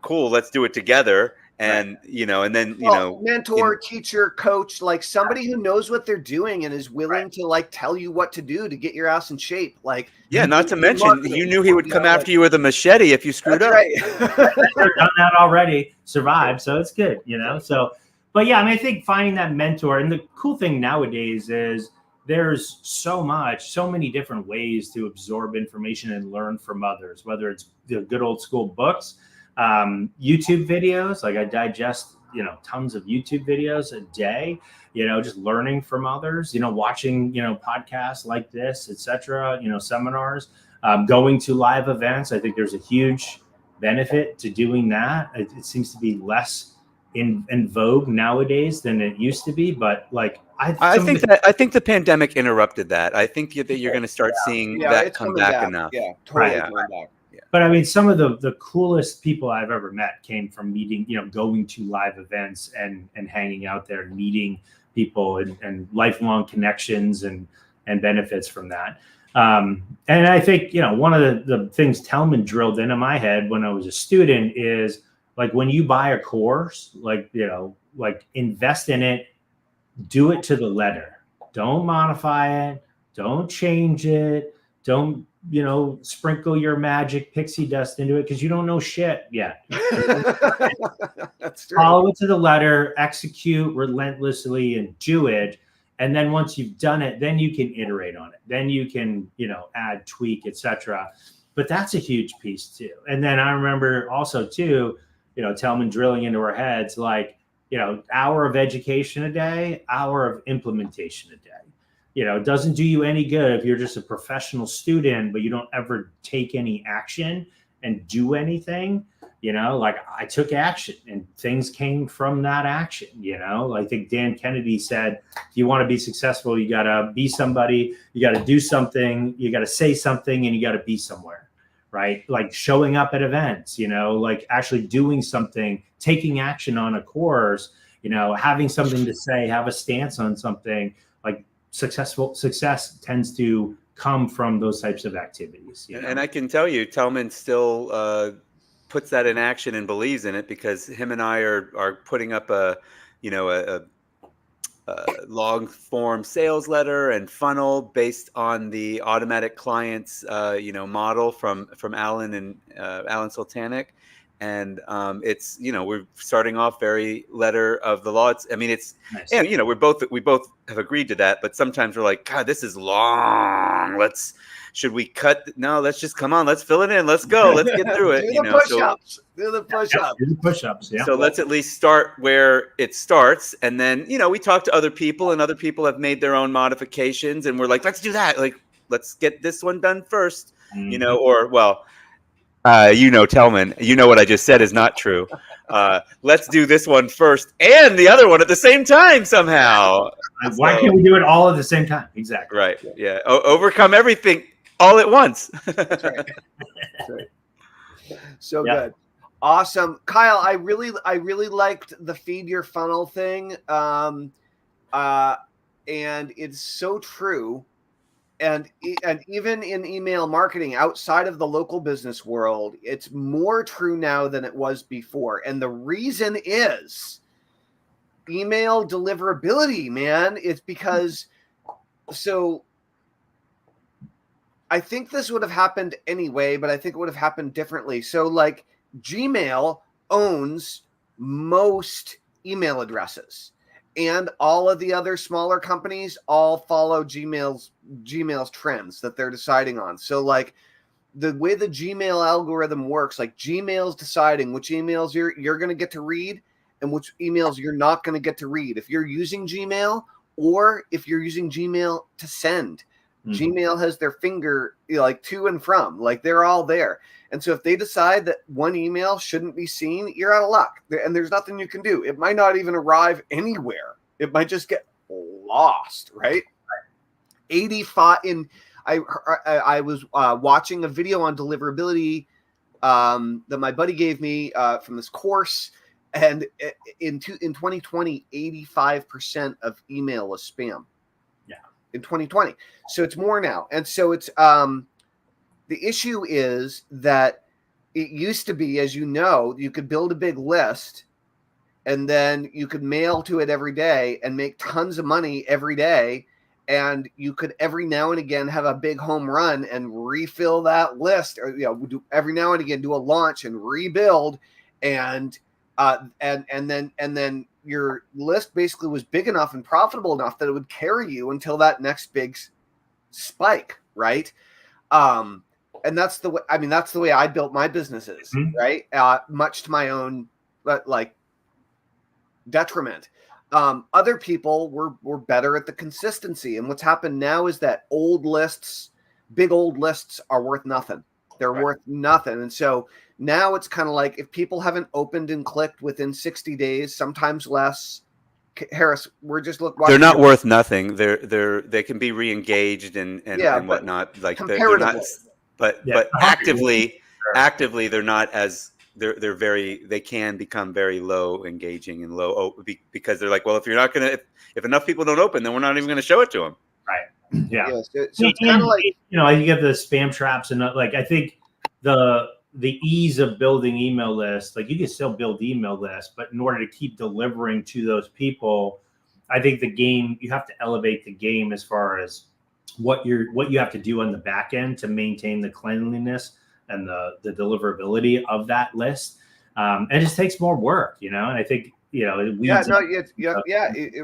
Cool, let's do it together. And you know, and then you know, mentor, teacher, coach, like somebody who knows what they're doing and is willing to like tell you what to do to get your ass in shape. Like, yeah, not to mention you knew he would come after you with a machete if you screwed up. Right. I've done that already, survived, so it's good, you know. So, but yeah, I mean, I think finding that mentor, and the cool thing nowadays is there's so many different ways to absorb information and learn from others, whether it's the good old school books, YouTube videos. Like I digest, you know, tons of YouTube videos a day, you know, just learning from others, you know, watching, you know, podcasts like this, etc., you know, seminars, going to live events. I think there's a huge benefit to doing that. It seems to be less in vogue nowadays than it used to be, but like I think the pandemic interrupted that. I think that you're going to start seeing that come back enough. Yeah, totally. Right. Back. But I mean, some of the coolest people I've ever met came from meeting, you know, going to live events and hanging out there and meeting people and lifelong connections and benefits from that. And I think, you know, one of the things Tellman drilled into my head when I was a student is like, when you buy a course, like, you know, like invest in it, do it to the letter. Don't modify it. Don't change it. Don't, you know, sprinkle your magic pixie dust into it because you don't know shit yet. That's true. Follow it to the letter, execute relentlessly, and do it. And then once you've done it, then you can iterate on it. Then you can, you know, add, tweak, etc. But that's a huge piece too. And then I remember also too, you know, Tellman drilling into our heads like, you know, hour of education a day, hour of implementation a day. You know, it doesn't do you any good if you're just a professional student, but you don't ever take any action and do anything. You know, like I took action and things came from that action. You know, I think Dan Kennedy said, if you want to be successful, you got to be somebody, you got to do something, you got to say something, and you got to be somewhere, right? Like showing up at events, you know, like actually doing something, taking action on a course, you know, having something to say, have a stance on something. Like success tends to come from those types of activities. You know? And I can tell you, Tellman still puts that in action and believes in it, because him and I are putting up a long form sales letter and funnel based on the automatic clients, model from Alan and Alan Sultanic. And it's, you know, we're starting off very letter of the law. I mean, it's, nice. And, you know, we both have agreed to that, but sometimes we're like, God, this is long. Should we cut? No, let's just come on. Let's fill it in. Let's go. Let's get through it. Do the push-ups. Yeah. So let's at least start where it starts. And then, you know, we talk to other people, and other people have made their own modifications, and we're like, let's do that. Like, let's get this one done first, you know, or, well, you know, Tellman, you know what I just said is not true. Let's do this one first and the other one at the same time somehow. Why can't we do it all at the same time? Exactly. Right. Yeah. Overcome everything all at once. That's right. That's right. So good. Awesome. Kyle, I really liked the feed your funnel thing. And it's so true. And even in email marketing outside of the local business world, it's more true now than it was before. And the reason is email deliverability, man. It's because, so I think this would have happened anyway, but I think it would have happened differently. So like Gmail owns most email addresses, and all of the other smaller companies all follow Gmail's trends that they're deciding on. So like the way the Gmail algorithm works, like Gmail's deciding which emails you're going to get to read and which emails you're not going to get to read. If you're using Gmail or if you're using Gmail to send, Gmail has their finger like to and from, like they're all there. And so if they decide that one email shouldn't be seen, you're out of luck. And there's nothing you can do. It might not even arrive anywhere. It might just get lost, right? 85 in I was watching a video on deliverability that my buddy gave me from this course, and in 2020, 85% of email was spam. Yeah, in 2020, so it's more now, and so it's the issue is that it used to be, as you know, you could build a big list, and then you could mail to it every day and make tons of money every day. And you could every now and again have a big home run and refill that list, or every now and again do a launch and rebuild, and then your list basically was big enough and profitable enough that it would carry you until that next big spike, right? And that's the way. I mean, that's the way I built my businesses, right? Much to my own like detriment. Other people were better at the consistency. And what's happened now is that big old lists are worth nothing. They're worth nothing. And so now it's kind of like if people haven't opened and clicked within 60 days, sometimes less. Harris, we're just they're not worth nothing. They can be re-engaged and whatnot. Like they're not, but actively they're not as they can become very low engaging and low because they're like, well, if enough people don't open, then we're not even going to show it to them. Right. Yeah. So it's kind of like, you get the spam traps and like, I think the ease of building email lists, like you can still build email lists, but in order to keep delivering to those people, I think you have to elevate the game as far as what you have to do on the back end to maintain the cleanliness and the deliverability of that list. And it just takes more work, and I think, it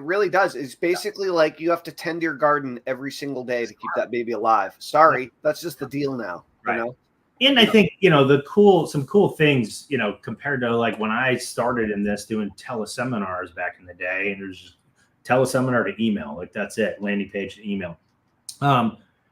really does. It's basically like you have to tend your garden every single day to keep that baby alive. Sorry, that's just the deal now, right. And I think, some cool things, compared to like when I started in this doing teleseminars back in the day, and there's just teleseminar to email, like that's it, landing page to email.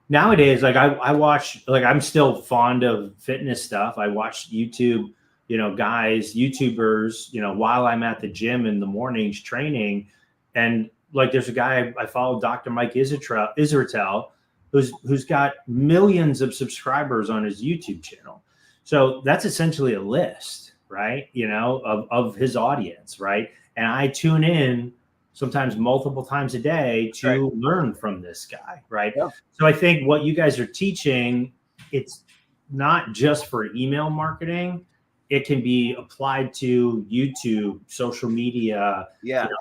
Nowadays, like I watch, like I'm still fond of fitness stuff. I watch YouTube, YouTubers, while I'm at the gym in the mornings training. And like there's a guy I follow, Dr. Mike Israetel, who's got millions of subscribers on his YouTube channel. So that's essentially a list, right? Of his audience, right? And I tune in sometimes multiple times a day to learn from this guy, right? Yeah. So I think what you guys are teaching, it's not just for email marketing. It can be applied to YouTube, social media,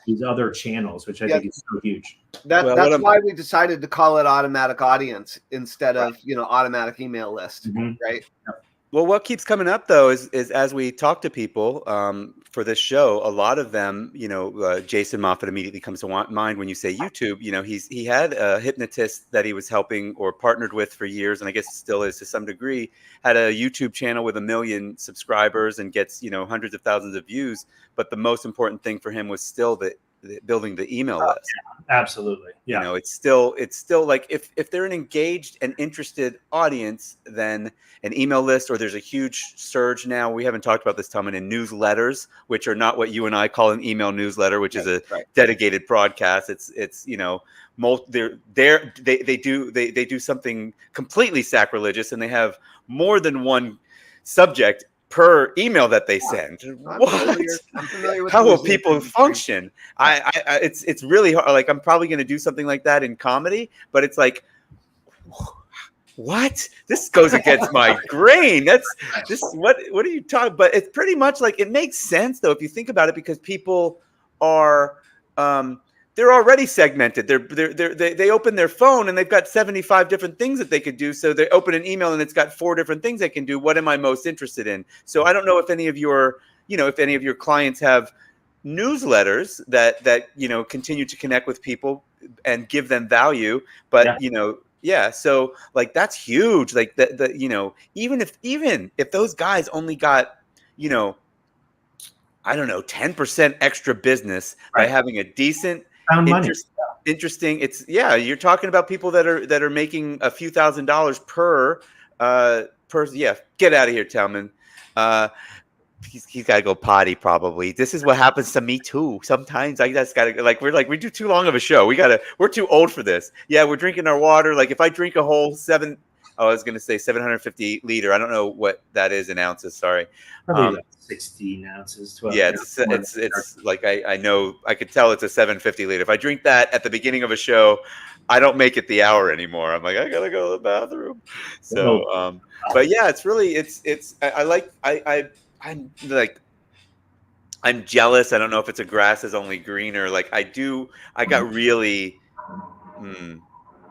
these other channels, which I think is so huge. That's why we decided to call it automatic audience instead of, automatic email list, right? Well, what keeps coming up though is as we talk to people for this show, a lot of them, Jason Moffat immediately comes to mind when you say YouTube. He had a hypnotist that he was helping or partnered with for years, and I guess still is to some degree. Had a YouTube channel with 1 million subscribers and gets hundreds of thousands of views. But the most important thing for him was still building the email list. Absolutely. Yeah. It's still like if they're an engaged and interested audience, then an email list, or there's a huge surge now. We haven't talked about this, Tellman, in newsletters, which are not what you and I call an email newsletter, which is a dedicated broadcast. It's they do something completely sacrilegious, and they have more than one subject per email that they send. I'm familiar with how will people function? It's really hard. Like I'm probably going to do something like that in comedy, but it's like, what? This goes against my grain. What are you talking? But it's pretty much like it makes sense though if you think about it, because people are they're already segmented. They open their phone and they've got 75 different things that they could do. So they open an email and it's got 4 different things they can do. What am I most interested in? So I don't know if any of your clients have newsletters that continue to connect with people and give them value. But so like that's huge. Like even if those guys only got, I don't know, 10% extra business by having a decent, interesting. It's you're talking about people that are making a few $1,000s per. Get out of here, Tellman. He's got to go potty probably. This is what happens to me too. Sometimes I just got to we do too long of a show. We're too old for this. Yeah, we're drinking our water. Like if I drink a whole 750 liter. I don't know what that is in ounces. Sorry. Probably like 16 ounces. 12. Yeah, it's like I know I could tell it's a 750 liter. If I drink that at the beginning of a show, I don't make it the hour anymore. I'm like, I gotta go to the bathroom. So, but yeah, it's really I'm jealous. I don't know if it's a grass is only greener. Like I got really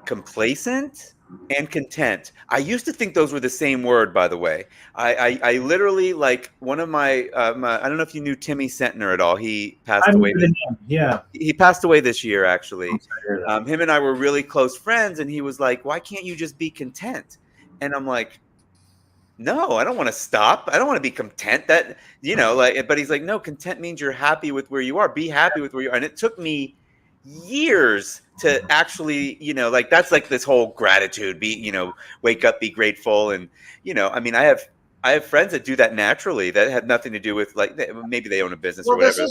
complacent and content. I used to think those were the same word, by the way. I literally, like, one of my I don't know if you knew Timmy Sentner at all. He passed away. He passed away this year, actually. Him and I were really close friends, and he was like, why can't you just be content? And I'm like, no, I don't want to stop. I don't want to be content. That, but he's like, no, content means you're happy with where you are. Be happy with where you are. And it took me years to actually, that's like this whole gratitude, wake up, be grateful. And, I have friends that do that naturally that have nothing to do with, like, maybe they own a business or whatever.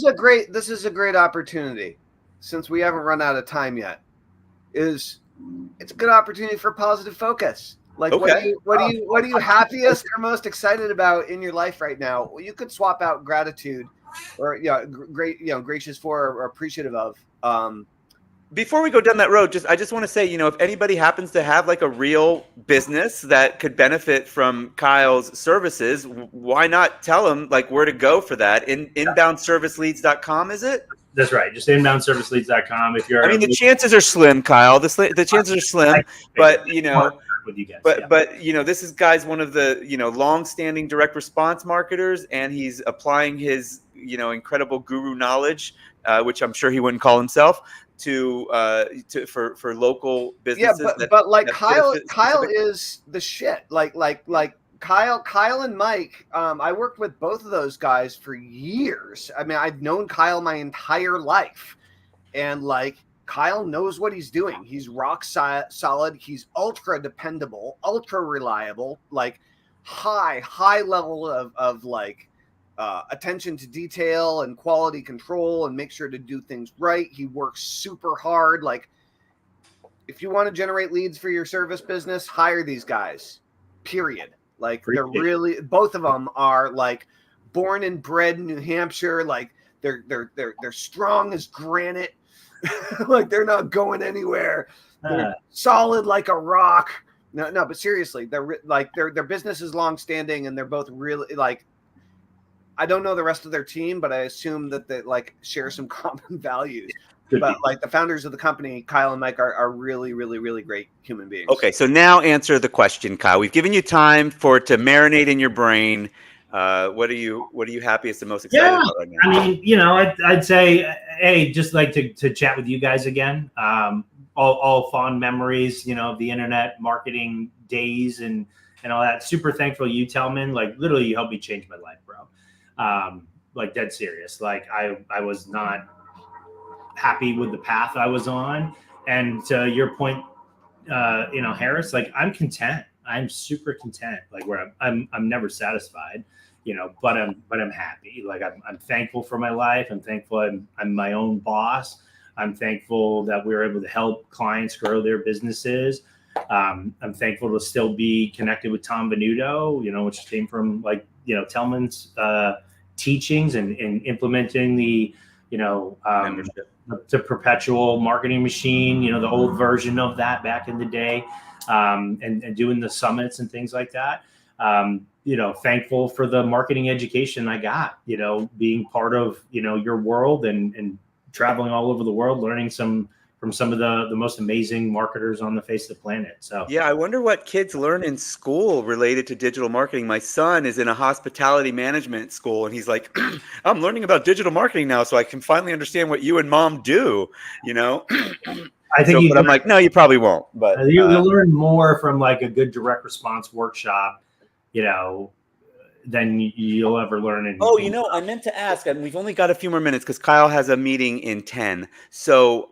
This is a great opportunity, since we haven't run out of time yet. It's a good opportunity for positive focus. Like, okay. What are you happiest or most excited about in your life right now? Well, you could swap out gratitude or gracious for or appreciative of. Before we go down that road, I just want to say, if anybody happens to have like a real business that could benefit from Kyle's services, why not tell them like where to go for that? Inboundserviceleads.com, is it? That's right. Just inboundserviceleads.com. If you're, the chances are slim, Kyle. The chances are slim, but with you guys, but this is guy's one of the long-standing direct response marketers, and he's applying his incredible guru knowledge, which I'm sure he wouldn't call himself, for local businesses. Yeah, but like Kyle is the shit. Like Kyle and Mike. I worked with both of those guys for years. I mean, I've known Kyle my entire life, and like Kyle knows what he's doing. He's rock solid. He's ultra dependable, ultra reliable. Like high level of like. Attention to detail and quality control, and make sure to do things right. He works super hard. Like, if you want to generate leads for your service business, hire these guys, period. Like, they're really, both of them are like born and bred in New Hampshire. Like, they're strong as granite. Like, they're not going anywhere. They're solid like a rock. No, but seriously, their business is long standing, and they're both really like, I don't know the rest of their team, but I assume that they like share some common values. But like the founders of the company, Kyle and Mike, are really, really, really great human beings. Okay, so now answer the question, Kyle. We've given you time for it to marinate in your brain. What are you happiest and most excited about right now? I mean, I'd say, hey, just like to chat with you guys again. All fond memories, of the internet marketing days and all that. Super thankful you, Tellman. Like literally, you helped me change my life, bro. Like dead serious. Like I was not happy with the path I was on. And to your point, Harris, like I'm content. I'm super content. Like where I'm never satisfied, but I'm happy. Like I'm thankful for my life. I'm thankful I'm my own boss. I'm thankful that we were able to help clients grow their businesses. I'm thankful to still be connected with Tom Venuto, which came from like, Tellman's teachings and implementing the perpetual marketing machine, the old version of that back in the day, and doing the summits and things like that. Thankful for the marketing education I got, being part of, your world and traveling all over the world, learning from some of the most amazing marketers on the face of the planet. So yeah, I wonder what kids learn in school related to digital marketing. My son is in a hospitality management school, and he's like, I'm learning about digital marketing now, so I can finally understand what you and mom do, you know? I think But I'm like, no, you probably won't. But you'll learn more from like a good direct response workshop, you know, than you'll ever learn in. Oh, you know, I meant to ask, and we've only got a few more minutes because Kyle has a meeting in 10. So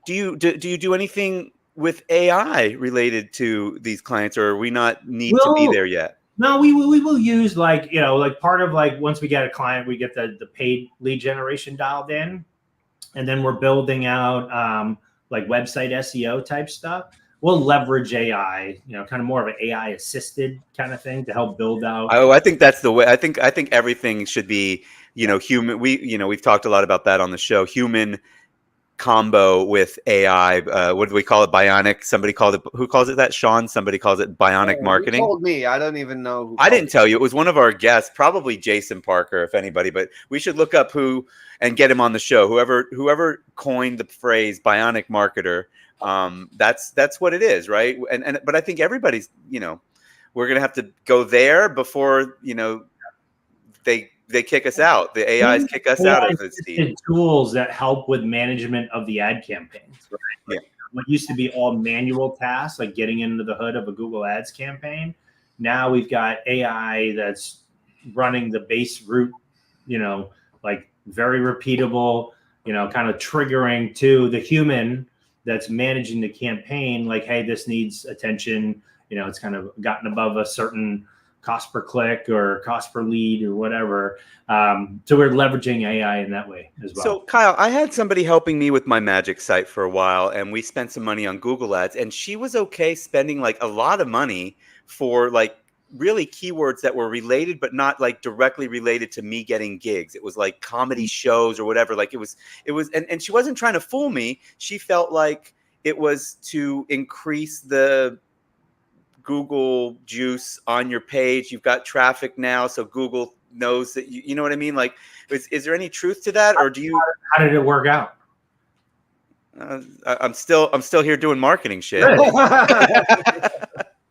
do you do anything with AI related to these clients, or are we not need to be there yet? No, we will use like, you know, like part of like once we get a client, we get the paid lead generation dialed in, and then we're building out like website SEO type stuff. We'll leverage AI, you know, kind of more of an AI assisted kind of thing to help build out. Oh, I think that's the way. I think everything should be, you know, human. We've talked a lot about that on the show. Human combo with AI. What do we call it? Bionic. Somebody called it. Who calls it that? Sean. Somebody calls it bionic marketing. Who told me? I don't even know. Who I didn't tell you. It was one of our guests, probably Jason Parker, if anybody. But we should look up who and get him on the show. Whoever coined the phrase bionic marketer. That's what it is, right? But I think everybody's, you know, we're gonna have to go there before, you know, they kick us out. The AIs kick us out of the seat. Tools that help with management of the ad campaigns. Right? Yeah. What used to be all manual tasks, like getting into the hood of a Google Ads campaign, now we've got AI that's running the base route, you know, like very repeatable, you know, kind of triggering to the human that's managing the campaign, like, hey, this needs attention. You know, it's kind of gotten above a certain cost per click or cost per lead or whatever. So we're leveraging AI in that way as well. So Kyle, I had somebody helping me with my magic site for a while, and we spent some money on Google Ads, and she was okay spending like a lot of money for like really keywords that were related, but not like directly related to me getting gigs. It was like comedy shows or whatever. Like it was, and she wasn't trying to fool me. She felt like it was to increase the Google juice on your page. You've got traffic now, so Google knows that you know what I mean? Like, is there any truth to that, or do you? How did it work out? I'm still here doing marketing shit.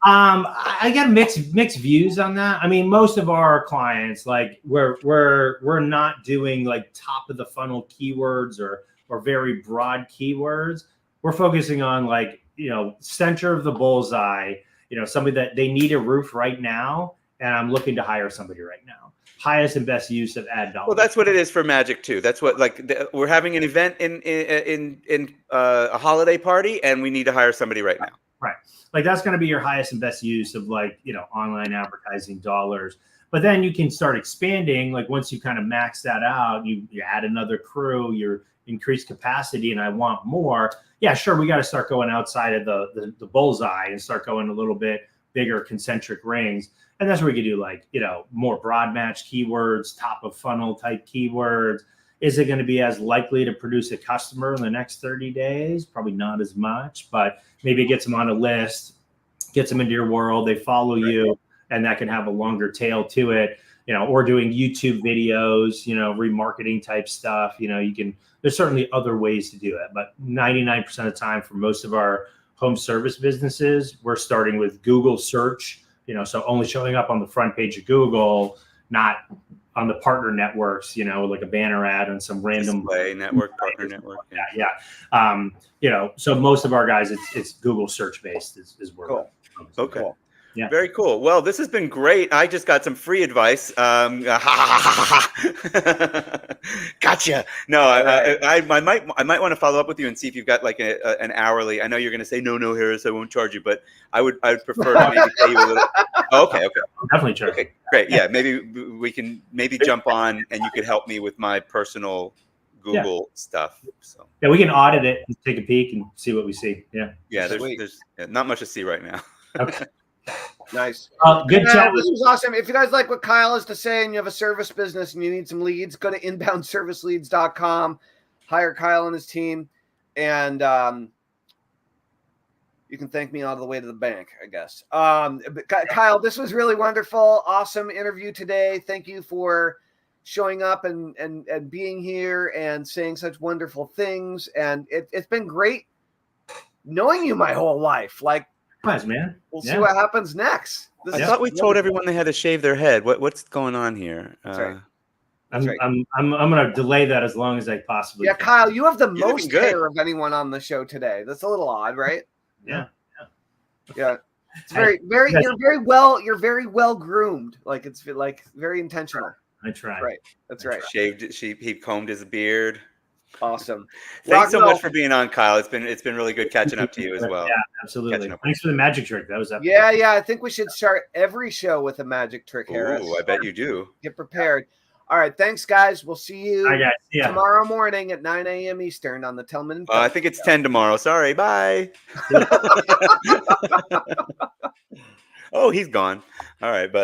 I got mixed views on that. I mean, most of our clients, like we're not doing like top of the funnel keywords or very broad keywords. We're focusing on like, you know, center of the bullseye, you know, somebody that they need a roof right now, and I'm looking to hire somebody right now. Highest and best use of ad dollars. Well, that's what it is for Magic too. That's what, like, we're having an event in a holiday party, and we need to hire somebody right now. Right. Like that's going to be your highest and best use of like, you know, online advertising dollars. But then you can start expanding. Like once you kind of max that out, you add another crew, you increase capacity, and I want more. Yeah, sure. We got to start going outside of the bullseye and start going a little bit bigger concentric rings. And that's where we could do like, you know, more broad match keywords, top of funnel type keywords. Is it going to be as likely to produce a customer in the next 30 days? Probably not as much, but maybe it gets them on a list, gets them into your world, they follow you, and that can have a longer tail to it, you know, or doing YouTube videos, you know, remarketing type stuff. You know, there's certainly other ways to do it, but 99% of the time for most of our home service businesses, we're starting with Google search, you know, so only showing up on the front page of Google, not on the partner networks, you know, like a banner ad on some random display network, partner network. Yeah. You know, so most of our guys, it's Google search based is where. Cool. Okay. Cool. Yeah. Very cool. Well, this has been great. I just got some free advice. Gotcha. No, I might want to follow up with you and see if you've got like an hourly. I know you're going to say no, Harris, I won't charge you, but I would prefer to maybe pay you a little. Oh, okay. Definitely charge. Okay, great. Yeah, maybe we can jump on and you could help me with my personal Google stuff. So yeah, we can audit it and take a peek and see what we see. Yeah. Yeah, there's not much to see right now. Okay. Nice. Good chat. This was awesome. If you guys like what Kyle has to say and you have a service business and you need some leads, go to inboundserviceleads.com, hire Kyle and his team, and you can thank me all the way to the bank, I guess. Kyle, this was really wonderful. Awesome interview today. Thank you for showing up and being here and saying such wonderful things. And it's been great knowing you my whole life. Like, Nice, man. We'll see what happens next. I thought we told everyone they had to shave their head. What's going on here? That's right. I'm gonna delay that as long as I possibly can. Kyle, you have the most hair of anyone on the show today. That's a little odd, right? Yeah. It's very you're very well groomed. Like it's like very intentional. I try. That's right. He combed his beard. Awesome. Thanks so much for being on, Kyle. It's been really good catching up to you as well. Yeah, absolutely. Thanks for the magic trick. That was epic. Yeah. I think we should start every show with a magic trick, Harris. Oh, I bet you do. Get prepared. All right, thanks, guys. We'll see you tomorrow morning at 9 a.m. Eastern on the Tellman. I think it's 10 tomorrow. Sorry. Bye. Oh, he's gone. All right, but.